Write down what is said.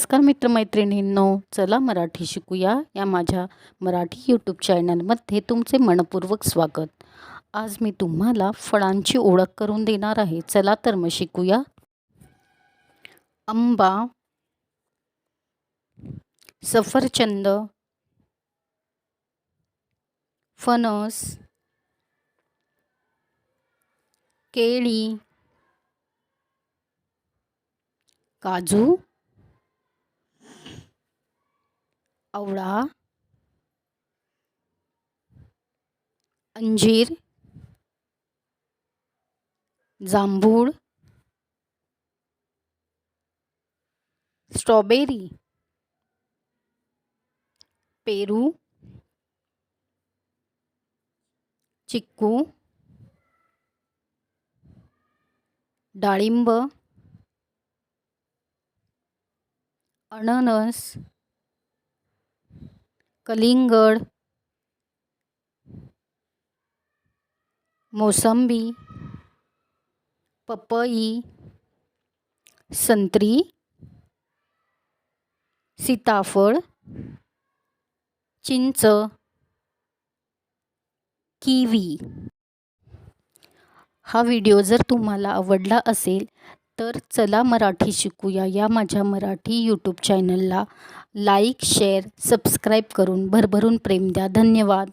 नमस्कार मित्रमैत्रिणींनो, चला मराठी शिकूया या माझ्या मराठी यूट्यूब चॅनलमध्ये तुमचे मनपूर्वक स्वागत। आज मी तुम्हाला फळांची ओळख करून देणार आहे। चला तर मग शिकूया। आंबा, सफरचंद, फणस, केळी, काजू, आवळा, अंजीर, जांभूळ, स्ट्रॉबेरी, पेरू, चिक्कू, डाळिंब, अननस, कलिंगड, मोसंबी, पपई, संत्री, सीताफळ, चिंच, किवी। हा व्हिडिओ जर तुम्हाला आवडला असेल तर चला मराठी शिकूया या माझ्या मराठी यूट्यूब चॅनलला लाईक, शेअर, सबस्क्राईब करून भरभरून प्रेम द्या। धन्यवाद।